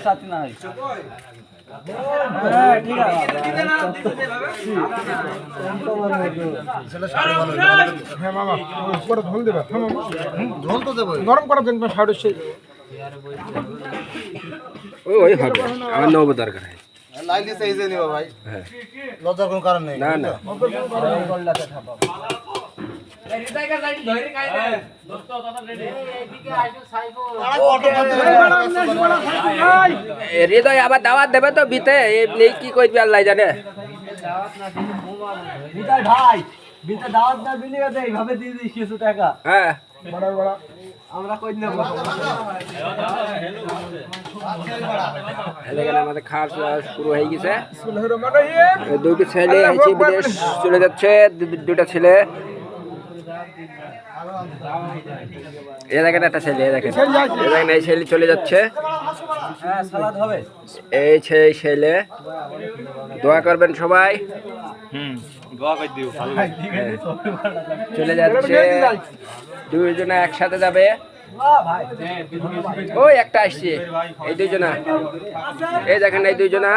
সাথে না ঠিক আছে হ্যাঁ মামা উপরে ঝোল দেবে ঝোল তো দেবো গরম করার জন্য শাড়ি সেই ওই হবে আমার নব দরকার হয় লাইলি সাইজে নিবা ভাই হ্যাঁ লজ্জার কোনো কারণ নেই না না হৃদয় আবার দাওয়াত দেবে তো বিতে এমনি কি করবি আল্লাহ জানে ভাই বিতে দাওয়াত না দিলে এইভাবে দিয়ে দিস কিছু টাকা হ্যাঁ আমরা কই নেব এখানে আমাদের খাওয়া শুরু হয়ে গেছে বিসমিল্লাহির রহমানির রহিম দুটি ছেলে আইছে বিদেশ চলে যাচ্ছে দুটা ছেলে এই দেখেন একটা ছেলে এই দেখেন এই ছেলে চলে যাচ্ছে হ্যাঁ সালাদ হবে এই ছেলে দোয়া করবেন সবাই দোয়া করে দিও ভালো চলে যাচ্ছে দুইজনে একসাথে যাবে ভাই ওই একটা আসছে এই দুইজনা এই দেখেন এই দুইজনা